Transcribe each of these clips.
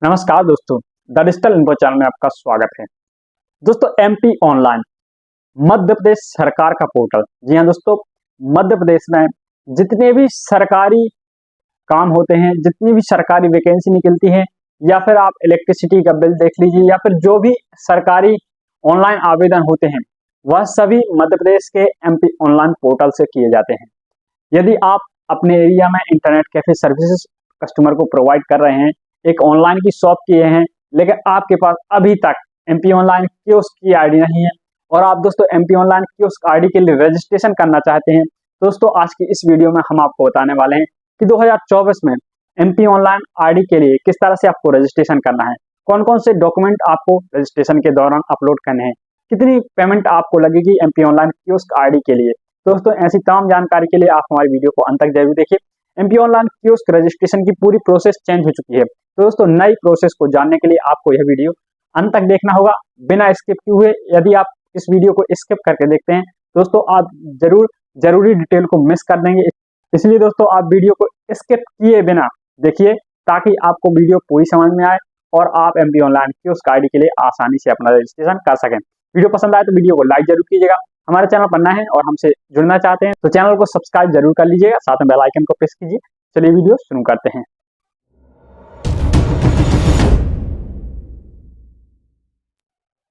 नमस्कार दोस्तों, the digital info channel में आपका स्वागत है। दोस्तों, एमपी ऑनलाइन मध्य प्रदेश सरकार का पोर्टल। जी हाँ दोस्तों, मध्य प्रदेश में जितने भी सरकारी काम होते हैं, जितनी भी सरकारी वैकेंसी निकलती है, या फिर आप इलेक्ट्रिसिटी का बिल देख लीजिए, या फिर जो भी सरकारी ऑनलाइन आवेदन होते हैं, वह सभी मध्य प्रदेश के एमपी ऑनलाइन पोर्टल से किए जाते हैं। यदि आप अपने एरिया में इंटरनेट कैफे सर्विसेज कस्टमर को प्रोवाइड कर रहे हैं, एक ऑनलाइन की शॉप किए हैं, लेकिन आपके पास अभी तक एमपी ऑनलाइन कियोस्क की आईडी नहीं है और आप दोस्तों एमपी ऑनलाइन कियोस्क आईडी के लिए रजिस्ट्रेशन करना चाहते हैं, दोस्तों आज की इस वीडियो में हम आपको बताने वाले हैं कि 2024 में एमपी ऑनलाइन आईडी के लिए किस तरह से आपको रजिस्ट्रेशन करना है, कौन कौन से डॉक्यूमेंट आपको रजिस्ट्रेशन के दौरान अपलोड करने हैं, कितनी पेमेंट आपको लगेगी एमपी ऑनलाइन कियोस्क आईडी के लिए। दोस्तों ऐसी तमाम जानकारी के लिए आप हमारी वीडियो को अंत तक जरूर देखिए। एमपी ऑनलाइन कियोस्क रजिस्ट्रेशन की पूरी प्रोसेस चेंज हो चुकी है, तो दोस्तों नई प्रोसेस को जानने के लिए आपको यह वीडियो अंत तक देखना होगा बिना स्किप किए हुए। यदि आप इस वीडियो को स्किप करके देखते हैं दोस्तों, आप जरूरी डिटेल को मिस कर देंगे। इसलिए दोस्तों आप वीडियो को स्किप किए बिना देखिए, ताकि आपको वीडियो पूरी समझ में आए और आप एमपी ऑनलाइन कियोस्क आईडी के लिए आसानी से अपना रजिस्ट्रेशन कर सकें। वीडियो पसंद आए तो वीडियो को लाइक जरूर कीजिएगा। हमारे चैनल पर नए हैं और हमसे जुड़ना चाहते हैं तो चैनल को सब्सक्राइब जरूर कर लीजिएगा, साथ में बेल आइकन को प्रेस कीजिए। चलिए वीडियो शुरू करते हैं।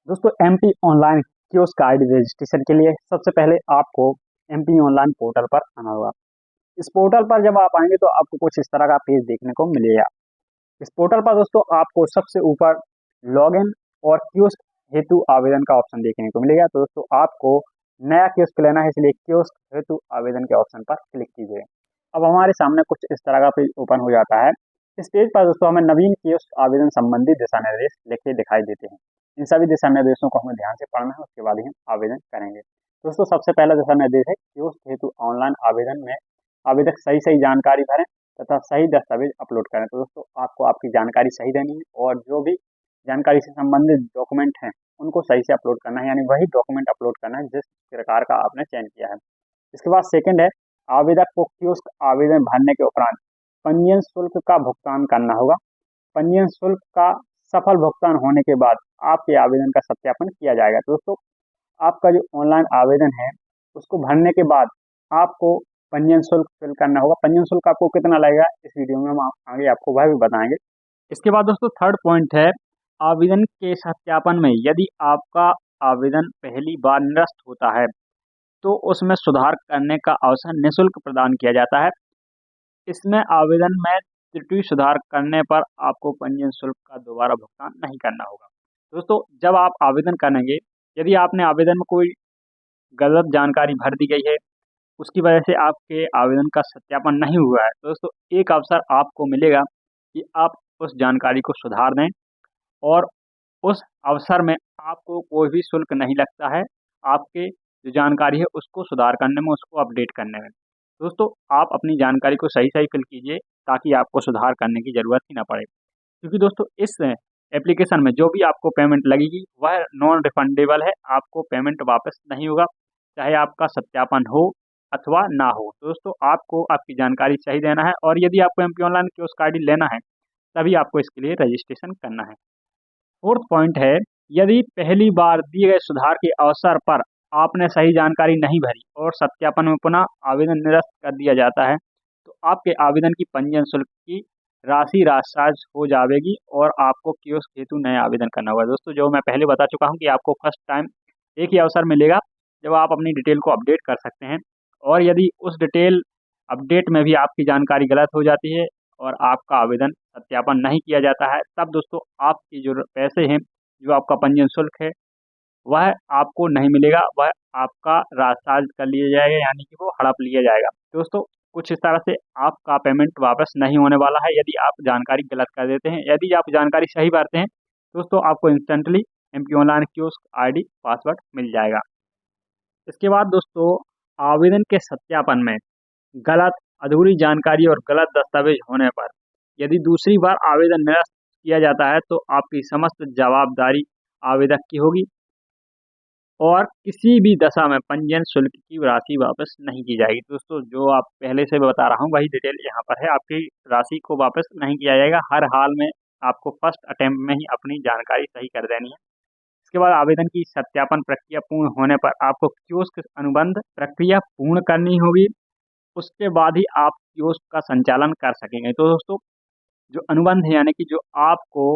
दोस्तों MP online kiosk ID registration के लिए सबसे पहले आपको एमपी ऑनलाइन पोर्टल पर आना होगा। इस पोर्टल पर जब आप आएंगे तो आपको कुछ इस तरह का पेज देखने को मिलेगा। इस पोर्टल पर दोस्तों आपको सबसे ऊपर लॉगिन और कियोस्क हेतु आवेदन का ऑप्शन देखने को मिलेगा। तो दोस्तों आपको नया कियोस्क लेना है, इसलिए कियोस्क हेतु आवेदन के ऑप्शन पर क्लिक कीजिए। अब हमारे सामने कुछ इस तरह का पेज ओपन हो जाता है। इस पेज पर दोस्तों हमें नवीन कियोस्क आवेदन संबंधी दिशा निर्देश लिखे दिखाई देते हैं। इन सभी दिशा निर्देशों को हमें ध्यान से पढ़ना है, उसके बाद ही हम आवेदन करेंगे। दोस्तों सबसे पहला दिशा निर्देश है कियोस्क हेतु ऑनलाइन आवेदन में आवेदक सही सही जानकारी भरें तथा सही दस्तावेज अपलोड करें। तो दोस्तों आपको आपकी जानकारी सही देनी है और जो भी जानकारी से संबंधित डॉक्यूमेंट हैं उनको सही से अपलोड करना है, यानी वही डॉक्यूमेंट अपलोड करना है जिस प्रकार का आपने चयन किया है। इसके बाद सेकंड है, आवेदक को कियोस्क आवेदन भरने के उपरांत पंजीयन शुल्क का भुगतान करना होगा। पंजीयन शुल्क का सफल भुगतान होने के बाद आपके आवेदन का सत्यापन किया जाएगा। तो दोस्तों आपका जो ऑनलाइन आवेदन है उसको भरने के बाद आपको पंजीयन शुल्क फिल करना होगा। पंजीयन शुल्क आपको कितना लगेगा इस वीडियो में हम आगे आपको वह भी बताएंगे। इसके बाद दोस्तों थर्ड पॉइंट है, आवेदन के सत्यापन में यदि आपका आवेदन पहली बार निरस्त होता है तो उसमें सुधार करने का अवसर निःशुल्क प्रदान किया जाता है। इसमें आवेदन में त्रुटि सुधार करने पर आपको पंजीयन शुल्क का दोबारा भुगतान नहीं करना होगा। दोस्तों जब आप आवेदन करेंगे, यदि आपने आवेदन में कोई गलत जानकारी भर दी गई है, उसकी वजह से आपके आवेदन का सत्यापन नहीं हुआ है, तो दोस्तों एक अवसर आपको मिलेगा कि आप उस जानकारी को सुधार दें और उस अवसर में आपको कोई भी शुल्क नहीं लगता है आपके जो जानकारी है उसको सुधार करने में, उसको अपडेट करने में। दोस्तों आप अपनी जानकारी को सही सही फिल कीजिए ताकि आपको सुधार करने की ज़रूरत ही ना पड़े, क्योंकि दोस्तों इस एप्लीकेशन में जो भी आपको पेमेंट लगेगी वह नॉन रिफंडेबल है, आपको पेमेंट वापस नहीं होगा, चाहे आपका सत्यापन हो अथवा ना हो। तो दोस्तों आपको आपकी जानकारी सही देना है और यदि आपको एमपी ऑनलाइन कियोस्क आईडी लेना है तभी आपको इसके लिए रजिस्ट्रेशन करना है। फोर्थ पॉइंट है, यदि पहली बार दिए गए सुधार के अवसर पर आपने सही जानकारी नहीं भरी और सत्यापन में पुनः आवेदन निरस्त कर दिया जाता है तो आपके आवेदन की पंजीयन शुल्क की राशि राजसाज हो जाएगी और आपको कियोस्क हेतु नया आवेदन करना होगा। दोस्तों जो मैं पहले बता चुका हूं कि आपको फर्स्ट टाइम एक ही अवसर मिलेगा जब आप अपनी डिटेल को अपडेट कर सकते हैं, और यदि उस डिटेल अपडेट में भी आपकी जानकारी गलत हो जाती है और आपका आवेदन सत्यापन नहीं किया जाता है, तब दोस्तों आपकी जो पैसे हैं, जो आपका पंजीयन शुल्क है, वह आपको नहीं मिलेगा, वह आपका राजसाज कर लिया जाएगा, यानी कि वो हड़प लिया जाएगा। दोस्तों कुछ इस तरह से आपका पेमेंट वापस नहीं होने वाला है यदि आप जानकारी गलत कर देते हैं। यदि आप जानकारी सही भरते हैं दोस्तों आपको instantly MP online kiosk ID password मिल जाएगा। इसके बाद दोस्तों आवेदन के सत्यापन में गलत, अधूरी जानकारी और गलत दस्तावेज होने पर यदि दूसरी बार आवेदन निरस्त किया जाता है तो आपकी समस्त जवाबदारी आवेदक की होगी और किसी भी दशा में पंजीयन शुल्क की राशि वापस नहीं की जाएगी। दोस्तों जो आप पहले से बता रहा हूँ वही डिटेल यहाँ पर है, आपकी राशि को वापस नहीं किया जाएगा, हर हाल में आपको फर्स्ट अटेम्प्ट में ही अपनी जानकारी सही कर देनी है। इसके बाद आवेदन की सत्यापन प्रक्रिया पूर्ण होने पर आपको कियोस्क अनुबंध प्रक्रिया पूर्ण करनी होगी। उसके बाद ही आप कियोस्क का संचालन कर सकेंगे। तो दोस्तों, जो अनुबंध है यानी कि जो आपको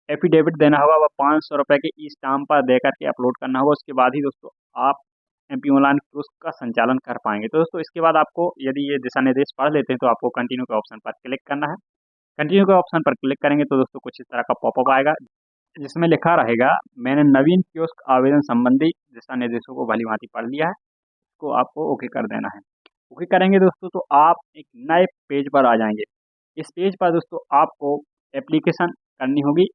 एफिडेविट देना होगा वह 500 रुपये के ई स्टाम्प पर दे करके अपलोड करना होगा। उसके बाद ही दोस्तों आप एमपी ऑनलाइन कियोस्क का संचालन कर पाएंगे। तो दोस्तों, इसके बाद आपको यदि ये दिशा निर्देश पढ़ लेते हैं तो आपको कंटिन्यू के ऑप्शन पर क्लिक करना है। कंटिन्यू के ऑप्शन पर क्लिक करेंगे तो दोस्तों कुछ इस तरह का पॉपअप आएगा, जिसमें लिखा रहेगा मैंने नवीन कियोस्क आवेदन संबंधी दिशा निर्देशों को भली भांति पढ़ लिया है, इसको आपको ओके कर देना है। ओके करेंगे दोस्तों तो आप एक नए पेज पर आ जाएंगे। इस पेज पर दोस्तों आपको एप्लीकेशन करनी होगी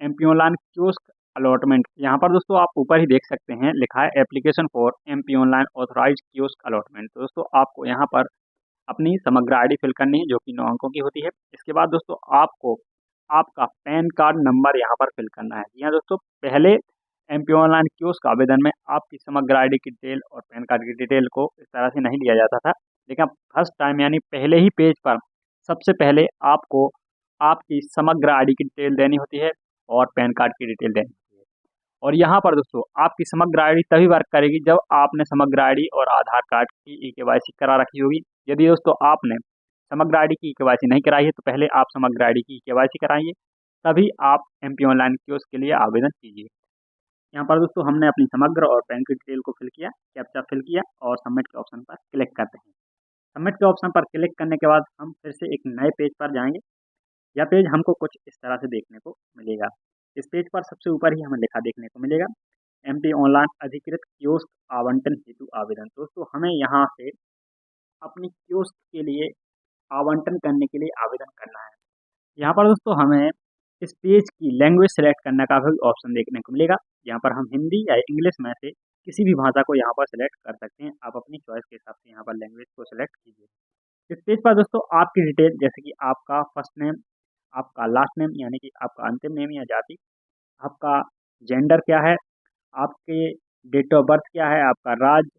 एमपी ऑनलाइन कियोस्क अलॉटमेंट। यहाँ पर दोस्तों आप ऊपर ही देख सकते हैं लिखा है application for MP online authorised kiosk allotment. तो दोस्तों आपको यहाँ पर अपनी समग्र आईडी फिल करनी है जो कि 9 अंकों की होती है। इसके बाद दोस्तों आपको आपका पैन कार्ड नंबर यहाँ पर फिल करना है। जी हाँ दोस्तों, पहले एमपी ऑनलाइन कियोस्क आवेदन में आपकी समग्र आईडी की डिटेल और पैन कार्ड की डिटेल को इस तरह से नहीं लिया जाता था, लेकिन अब फर्स्ट टाइम यानी पहले ही पेज पर सबसे पहले आपको आपकी समग्र आईडी की डिटेल देनी होती है और पैन कार्ड की डिटेल देनी होती है। और यहाँ पर दोस्तों आपकी समग्र आईडी तभी वर्क करेगी जब आपने समग्र आईडी और आधार कार्ड की ई-केवाईसी करा रखी होगी। यदि दोस्तों आपने समग्र आईडी की ई-केवाईसी नहीं कराई है तो पहले आप समग्र आईडी की ई-केवाईसी कराइए, तभी आप एमपी ऑनलाइन कियोस्क के लिए आवेदन कीजिए। यहाँ पर दोस्तों हमने अपनी समग्र और बैंक की डिटेल को फिल किया, कैप्चा फिल किया और सबमिट के ऑप्शन पर क्लिक करते हैं। सबमिट के ऑप्शन पर क्लिक करने के बाद हम फिर से एक नए पेज पर जाएंगे। यह पेज हमको कुछ इस तरह से देखने को मिलेगा। इस पेज पर सबसे ऊपर ही हमें लिखा देखने को मिलेगा एमपी ऑनलाइन अधिकृत कियोस्क आवंटन हेतु आवेदन। दोस्तों हमें यहाँ से अपनी कियोस्क के लिए आवंटन करने के लिए आवेदन करना है। यहाँ पर दोस्तों हमें इस पेज की लैंग्वेज सेलेक्ट करने का भी ऑप्शन देखने को मिलेगा। यहाँ पर हम हिंदी या इंग्लिश में से किसी भी भाषा को यहाँ पर सेलेक्ट कर सकते हैं। आप अपनी चॉइस के हिसाब से यहाँ पर लैंग्वेज को सेलेक्ट कीजिए। इस पेज पर दोस्तों आपकी डिटेल जैसे कि आपका फर्स्ट नेम, आपका लास्ट नेम यानी कि आपका अंतिम नेम या जाति, आपका जेंडर क्या है, आपके डेट ऑफ बर्थ क्या है, आपका राज्य,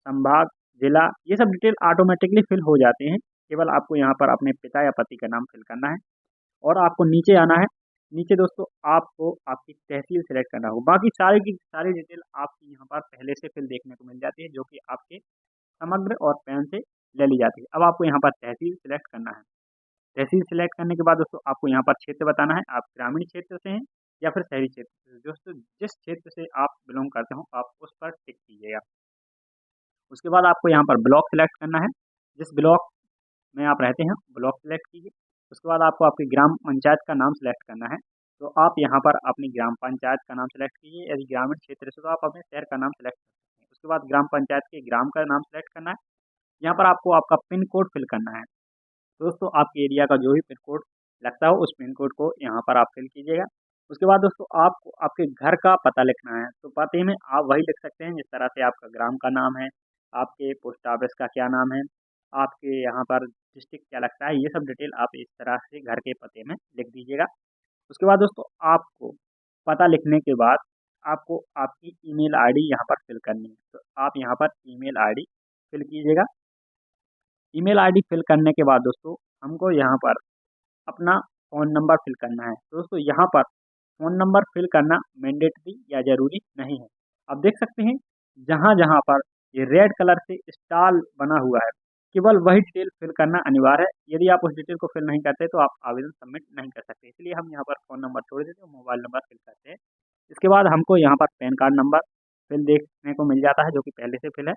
संभाग, जिला, ये सब डिटेल ऑटोमेटिकली फिल हो जाते हैं। केवल आपको यहाँ पर अपने पिता या पति का नाम फिल करना है और आपको नीचे आना है। नीचे दोस्तों आपको आपकी तहसील सेलेक्ट करना होगा। बाकी सारी की सारी डिटेल आपकी यहाँ पर पहले से फिल देखने को मिल जाती है जो कि आपके समग्र और पैन से ले ली जाती है। अब आपको यहाँ पर तहसील सेलेक्ट करना है। तहसील सेलेक्ट करने के बाद दोस्तों आपको यहाँ पर क्षेत्र बताना है, आप ग्रामीण क्षेत्र से हैं या फिर शहरी क्षेत्र से। दोस्तों जिस क्षेत्र से आप बिलोंग करते हो आप उस पर टिक कीजिएगा। उसके बाद आपको यहाँ पर ब्लॉक सेलेक्ट करना है, जिस ब्लॉक में आप रहते हैं ब्लॉक सेलेक्ट कीजिए। उसके बाद आपको आपकी ग्राम पंचायत का नाम सेलेक्ट करना है, तो आप यहाँ पर अपनी ग्राम पंचायत का नाम सेलेक्ट कीजिए। यदि ग्रामीण क्षेत्र से तो आप अपने शहर का नाम सेलेक्ट कर सकते हैं। उसके बाद ग्राम पंचायत के ग्राम का नाम सेलेक्ट करना है। यहाँ पर आपको आपका पिन कोड फिल करना है। दोस्तों आपके एरिया का जो भी पिन कोड लगता हो उस पिन कोड को यहाँ पर आप फिल कीजिएगा। उसके बाद दोस्तों आपको आपके घर का पता लिखना है, तो पते में आप वही लिख सकते हैं जिस तरह से आपका ग्राम का नाम है, आपके पोस्ट ऑफिस का क्या नाम है, आपके यहाँ पर डिस्ट्रिक्ट क्या लगता है, ये सब डिटेल आप इस तरह से घर के पते में लिख दीजिएगा। उसके बाद दोस्तों आपको पता लिखने के बाद आपको आपकी ईमेल आईडी यहाँ पर फिल करनी है, तो आप यहाँ पर ईमेल आईडी फिल कीजिएगा। ईमेल आईडी फिल करने के बाद दोस्तों हमको यहाँ पर अपना फ़ोन नंबर फिल करना है। तो दोस्तों यहाँ पर फ़ोन नंबर फिल करना मैंडेटरी या ज़रूरी नहीं है। आप देख सकते हैं जहाँ जहाँ पर ये रेड कलर से स्टार बना हुआ है, केवल वही डिटेल फिल करना अनिवार्य है। यदि आप उस डिटेल को फिल नहीं करते तो आप आवेदन सबमिट नहीं कर सकते। इसलिए हम यहाँ पर फ़ोन नंबर छोड़ देते हैं, मोबाइल नंबर फिल करते हैं। इसके बाद हमको यहाँ पर पैन कार्ड नंबर फिल देखने को मिल जाता है जो कि पहले से फिल है।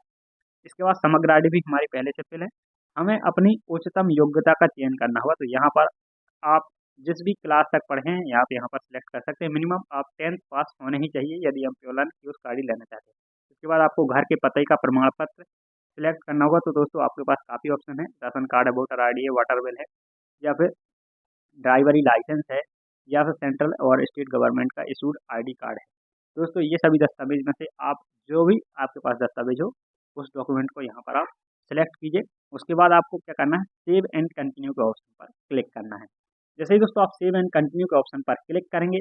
इसके बाद समग्र आईडी भी हमारी पहले से फिल है। हमें अपनी उच्चतम योग्यता का चयन करना होगा, तो यहाँ पर आप जिस भी क्लास तक पढ़े हैं आप यहाँ पर सिलेक्ट कर सकते हैं। मिनिमम आप 10th पास होने ही चाहिए यदि हम ऑनलाइन कियोस्क आईडी लेना चाहते हैं। इसके बाद आपको घर के पते का प्रमाण पत्र सिलेक्ट करना होगा। तो दोस्तों आपके पास काफ़ी ऑप्शन है, राशन कार्ड है, वोटर आईडी है, वाटर बिल है या फिर ड्राइवरी लाइसेंस है या फिर सेंट्रल और स्टेट गवर्नमेंट का इशूड आईडी कार्ड है। दोस्तों ये सभी दस्तावेज में से आप जो भी आपके पास दस्तावेज हो उस डॉक्यूमेंट को यहाँ पर आप सेलेक्ट कीजिए। उसके बाद आपको क्या करना है, सेव एंड कंटिन्यू के ऑप्शन पर क्लिक करना है। जैसे ही दोस्तों आप सेव एंड कंटिन्यू के ऑप्शन पर क्लिक करेंगे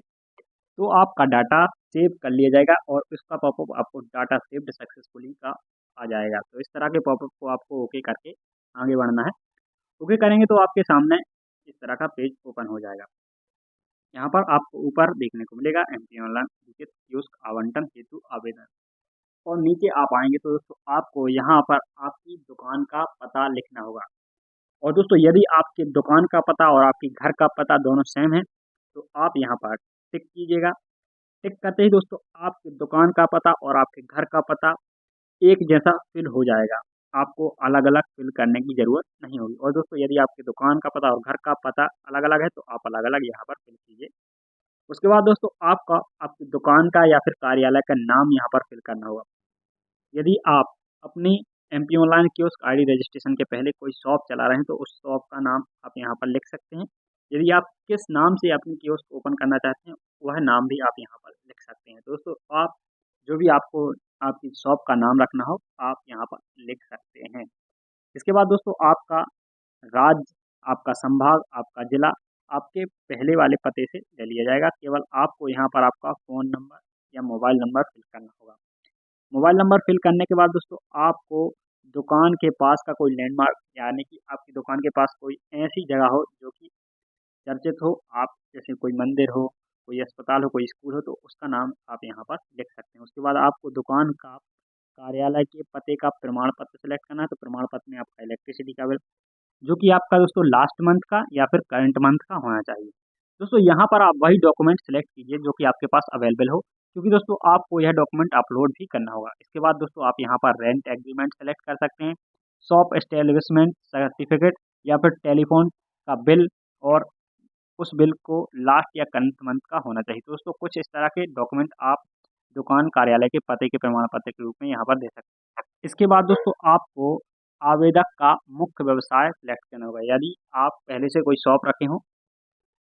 तो आपका डाटा सेव कर लिया जाएगा और उसका पॉपअप आपको डाटा सेव्ड सक्सेसफुली का आ जाएगा। तो इस तरह के पॉपअप को आपको ओके करके आगे बढ़ना है। ओके करेंगे तो आपके सामने इस तरह का पेज ओपन हो जाएगा। यहाँ पर आपको ऊपर देखने को मिलेगा एमपी ऑनलाइन लिखित कियोस्क आवंटन हेतु आवेदन, और नीचे आप आएंगे तो दोस्तों आपको यहाँ पर आपकी दुकान का पता लिखना होगा। और दोस्तों यदि आपकी दुकान का पता और आपके घर का पता दोनों सेम है तो आप यहाँ पर टिक कीजिएगा। टिक करते ही दोस्तों आपकी दुकान का पता और आपके घर का पता एक जैसा फिल हो जाएगा। आपको अलग-अलग फिल करने की ज़रूरत नहीं होगी। और दोस्तों यदि आपकी दुकान का पता और घर का पता अलग-अलग है तो आप अलग-अलग यहाँ पर फिल कीजिए। उसके बाद दोस्तों आपका आपकी दुकान का या फिर कार्यालय का नाम यहाँ पर फिल करना होगा। यदि आप अपनी MP online kiosk ID registration के पहले कोई शॉप चला रहे हैं तो उस शॉप का नाम आप यहाँ पर लिख सकते हैं। यदि आप किस नाम से अपनी कियोस्क ओपन करना चाहते हैं वह नाम भी आप यहाँ पर लिख सकते हैं। दोस्तों आप जो भी आपको आपकी शॉप का नाम रखना हो आप यहाँ पर लिख सकते हैं। इसके बाद दोस्तों आपका राज्य, आपका संभाग, आपका जिला आपके पहले वाले पते से ले लिया जाएगा। केवल आपको यहाँ पर आपका फ़ोन नंबर या मोबाइल नंबर फिल करना होगा। मोबाइल नंबर फिल करने के बाद दोस्तों आपको दुकान के पास का कोई लैंडमार्क, यानी कि आपकी दुकान के पास कोई ऐसी जगह हो जो कि चर्चित हो, आप जैसे कोई मंदिर हो, कोई अस्पताल हो, कोई स्कूल हो, तो उसका नाम आप यहाँ पर लिख सकते हैं। उसके बाद आपको दुकान का कार्यालय के पते का प्रमाण पत्र सेलेक्ट करना है, तो प्रमाण पत्र में आपका इलेक्ट्रिसिटी का बिल, जो कि आपका दोस्तों लास्ट मंथ का या फिर करंट मंथ का होना चाहिए। दोस्तों यहाँ पर आप वही डॉक्यूमेंट सेलेक्ट कीजिए जो कि आपके पास अवेलेबल हो, क्योंकि दोस्तों आपको यह डॉक्यूमेंट अपलोड भी करना होगा। इसके बाद दोस्तों आप यहाँ पर रेंट एग्रीमेंट सेलेक्ट कर सकते हैं, शॉप एस्टेब्लिशमेंट सर्टिफिकेट या फिर टेलीफोन का बिल, और उस बिल को लास्ट या करंट मंथ का होना चाहिए। तो दोस्तों कुछ इस तरह के डॉक्यूमेंट आप दुकान कार्यालय के पते के प्रमाण पत्र के रूप में यहाँ पर दे सकते हैं। इसके बाद दोस्तों आपको आवेदक का मुख्य व्यवसाय सिलेक्ट करना होगा। यदि आप पहले से कोई शॉप रखे हों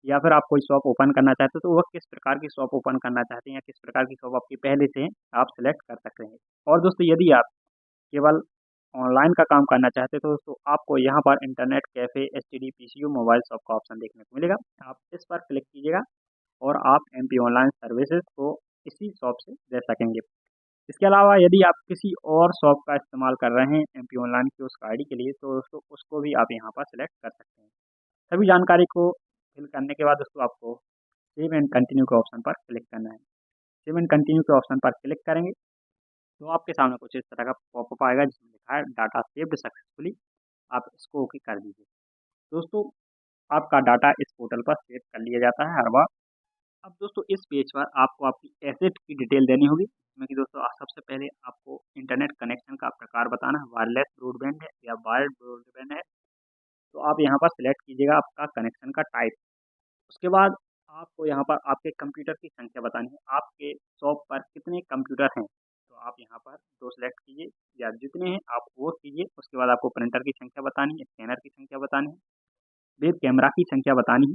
या फिर आप कोई शॉप ओपन करना चाहते हो तो वह किस प्रकार की शॉप ओपन करना चाहते हैं या किस प्रकार की शॉप आपकी पहले से है आप सिलेक्ट कर सकते हैं। और दोस्तों यदि आप केवल ऑनलाइन का काम करना चाहते हो तो दोस्तों आपको यहाँ पर internet cafe, STD, PCU, mobile shop का ऑप्शन देखने को मिलेगा। आप इस पर क्लिक कीजिएगा और आप एमपी ऑनलाइन सर्विसेज को इसी शॉप से दे सकेंगे। इसके अलावा यदि आप किसी और शॉप का इस्तेमाल कर रहे हैं एमपी ऑनलाइन की उस आईडी के लिए तो दोस्तों उसको भी आप यहाँ पर सिलेक्ट कर सकते हैं। सभी जानकारी को फिल करने के बाद दोस्तों आपको सेव एंड कंटिन्यू के ऑप्शन पर क्लिक करना है। सेव एंड कंटिन्यू के ऑप्शन पर क्लिक करेंगे तो आपके सामने कुछ इस तरह का पॉपअप आएगा जिसमें लिखा है डाटा सेव्ड सक्सेसफुली, आप इसको ओके कर दीजिए। दोस्तों आपका डाटा इस पोर्टल पर सेव कर लिया जाता है हर बार। अब दोस्तों इस पेज पर आपको आपकी एसेट की डिटेल देनी होगी, जिसमें कि दोस्तों सबसे पहले आपको इंटरनेट कनेक्शन का प्रकार बताना है, वायरलेस ब्रॉडबैंड है या वायर्ड ब्रॉडबैंड है, तो आप यहाँ पर सिलेक्ट कीजिएगा आपका कनेक्शन का टाइप। उसके बाद आपको यहाँ पर आपके कंप्यूटर की संख्या बतानी है, आपके शॉप पर कितने कंप्यूटर हैं, तो आप यहाँ पर 2 सिलेक्ट कीजिए या जितने हैं आप वो कीजिए। उसके बाद आपको प्रिंटर की संख्या बतानी है, स्कैनर की संख्या बतानी है, वेब कैमरा की संख्या बतानी है।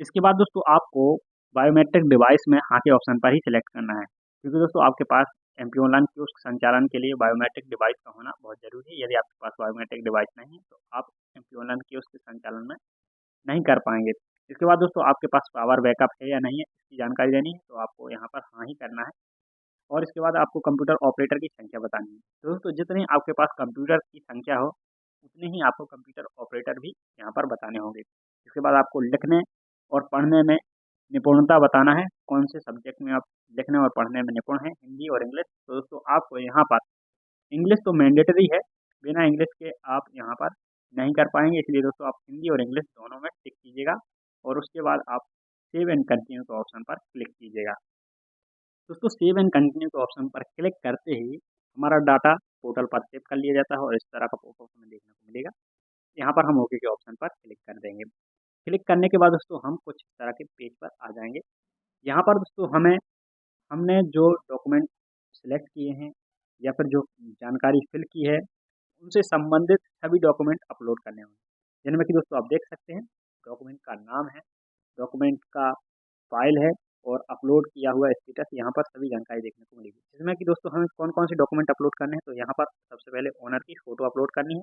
इसके बाद दोस्तों आपको बायोमेट्रिक डिवाइस में हाँ के ऑप्शन पर ही सिलेक्ट करना है, क्योंकि दोस्तों आपके पास एमपी ऑनलाइन कियोस्क संचालन के लिए बायोमेट्रिक डिवाइस का होना बहुत ज़रूरी है। यदि आपके पास बायोमेट्रिक डिवाइस नहीं है तो आप एमपी ऑनलाइन कियोस्क के संचालन में नहीं कर पाएंगे। इसके बाद दोस्तों आपके पास पावर बैकअप है या नहीं है इसकी जानकारी देनी है, तो आपको यहाँ पर हाँ ही करना है। और इसके बाद आपको कंप्यूटर ऑपरेटर की संख्या बतानी है। तो दोस्तों जितने आपके पास कंप्यूटर की संख्या हो उतने ही आपको कंप्यूटर ऑपरेटर भी यहाँ पर बताने होंगे। इसके बाद आपको लिखने और पढ़ने में निपुणता बताना है, कौन से सब्जेक्ट में आप लिखने और पढ़ने में निपुण हैं, हिंदी और इंग्लिश। तो दोस्तों आपको यहाँ पर इंग्लिश तो मैंडेटरी है, बिना इंग्लिश के आप यहाँ पर नहीं कर पाएंगे, इसलिए दोस्तों आप हिंदी और इंग्लिश दोनों में टिक कीजिएगा और उसके बाद आप सेव एंड कंटिन्यू के ऑप्शन पर क्लिक कीजिएगा। दोस्तों सेव एंड कंटिन्यू के ऑप्शन पर क्लिक करते ही हमारा डाटा पोर्टल पर सेव कर लिया जाता है और इस तरह का पॉपअप हमें देखने को मिलेगा। यहाँ पर हम ओके के ऑप्शन पर क्लिक कर देंगे। क्लिक करने के बाद दोस्तों हम कुछ इस तरह के पेज पर आ जाएंगे। यहाँ पर दोस्तों हमने जो डॉक्यूमेंट सिलेक्ट किए हैं या फिर जो जानकारी फिल की है उनसे संबंधित सभी डॉक्यूमेंट अपलोड करने होंगे, जिनमें कि दोस्तों आप देख सकते हैं डॉक्यूमेंट का नाम है, डॉक्यूमेंट का फाइल है और अपलोड किया हुआ स्टेटस, यहाँ पर सभी जानकारी देखने को मिलेगी। जिसमें कि दोस्तों हमें कौन कौन से डॉक्यूमेंट अपलोड करने हैं, तो यहाँ पर सबसे पहले ओनर की फ़ोटो अपलोड करनी है।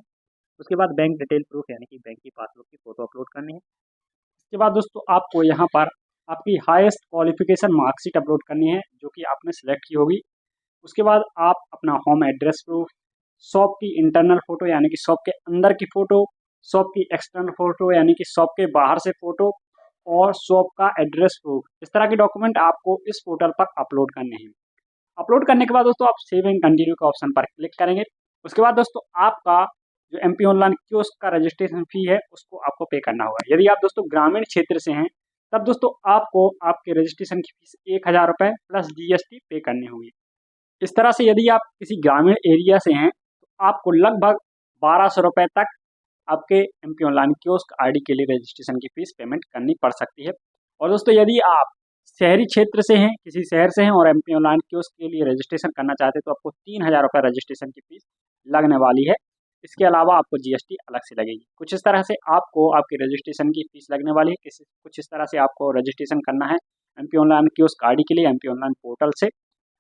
उसके बाद बैंक डिटेल प्रूफ यानी कि बैंक की पासबुक की फ़ोटो अपलोड करनी है। इसके बाद दोस्तों आपको यहाँ पर आपकी हाईएस्ट क्वालिफिकेशन मार्कशीट अपलोड करनी है जो कि आपने सेलेक्ट की होगी। उसके बाद आप अपना होम एड्रेस प्रूफ, शॉप की इंटरनल फ़ोटो यानी कि शॉप के अंदर की फ़ोटो, शॉप की एक्सटर्नल फ़ोटो यानी कि शॉप के बाहर से फ़ोटो, और शॉप का एड्रेस प्रूफ, इस तरह के डॉक्यूमेंट आपको इस पोर्टल पर अपलोड करने हैं। अपलोड करने के बाद दोस्तों आप सेव एंड कंटिन्यू का ऑप्शन पर क्लिक करेंगे। उसके बाद दोस्तों आपका जो एमपी ऑनलाइन कियोस्क का रजिस्ट्रेशन फी है उसको आपको पे करना होगा। यदि आप दोस्तों ग्रामीण क्षेत्र से हैं तब दोस्तों आपको आपके रजिस्ट्रेशन की फीस 1000 रुपये प्लस जीएसटी पे करनी होगी। इस तरह से यदि आप किसी ग्रामीण एरिया से हैं तो आपको लगभग 1200 रुपये तक आपके एमपी ऑनलाइन कियोस्क आईडी के लिए रजिस्ट्रेशन की फीस पेमेंट करनी पड़ सकती है। और दोस्तों यदि आप शहरी क्षेत्र से हैं, किसी शहर से हैं और एमपी ऑनलाइन कियोस्क के लिए रजिस्ट्रेशन करना चाहते हैं तो आपको 3000 रुपये रजिस्ट्रेशन की फीस लगने वाली है। इसके अलावा आपको जीएसटी अलग से लगेगी। कुछ इस तरह से आपको आपकी रजिस्ट्रेशन की फीस लगने वाली है। कुछ इस तरह से आपको रजिस्ट्रेशन करना है एमपी ऑनलाइन कियोस्क आईडी के लिए एमपी ऑनलाइन पोर्टल से,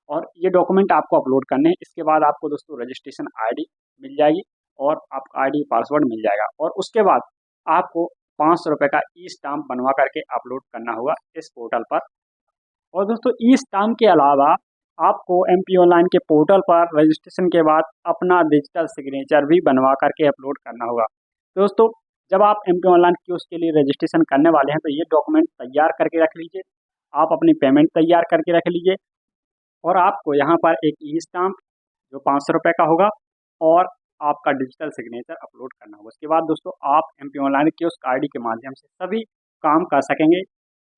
और ये डॉक्यूमेंट आपको अपलोड करने हैं। इसके बाद आपको दोस्तों रजिस्ट्रेशन आईडी मिल जाएगी और आपका आईडी पासवर्ड मिल जाएगा, और उसके बाद आपको 500 रुपये का ई स्टाम्प बनवा करके अपलोड करना होगा इस पोर्टल पर। और दोस्तों ई स्टाम्प के अलावा आपको एमपी ऑनलाइन के पोर्टल पर रजिस्ट्रेशन के बाद अपना डिजिटल सिग्नेचर भी बनवा करके अपलोड करना होगा। तो दोस्तों जब आप एमपी ऑनलाइन कियोस्क के लिए रजिस्ट्रेशन करने वाले हैं तो ये डॉक्यूमेंट तैयार करके रख लीजिए, आप अपनी पेमेंट तैयार करके रख लीजिए, और आपको यहाँ पर एक ई स्टाम्प जो 500 रुपये का होगा और आपका डिजिटल सिग्नेचर अपलोड करना होगा। उसके बाद दोस्तों आप एमपी ऑनलाइन कियोस्क आईडी के माध्यम से सभी काम कर सकेंगे,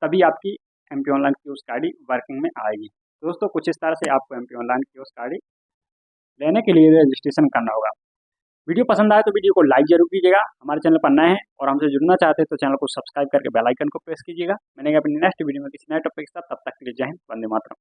तभी आपकी MP online kiosk ID working में आएगी। दोस्तों कुछ इस तरह से आपको एमपी ऑनलाइन कियोस्क आईडी लेने के लिए रजिस्ट्रेशन करना होगा। वीडियो पसंद आए तो वीडियो को लाइक जरूर कीजिएगा। हमारे चैनल पर नए हैं और हमसे जुड़ना चाहते हैं तो चैनल को सब्सक्राइब करके बेल आइकन को प्रेस कीजिएगा। मैंने अपनी नेक्स्ट वीडियो में किसी नए टॉपिक के साथ, तब तक के लिए जय हिंद, वंदे मातरम।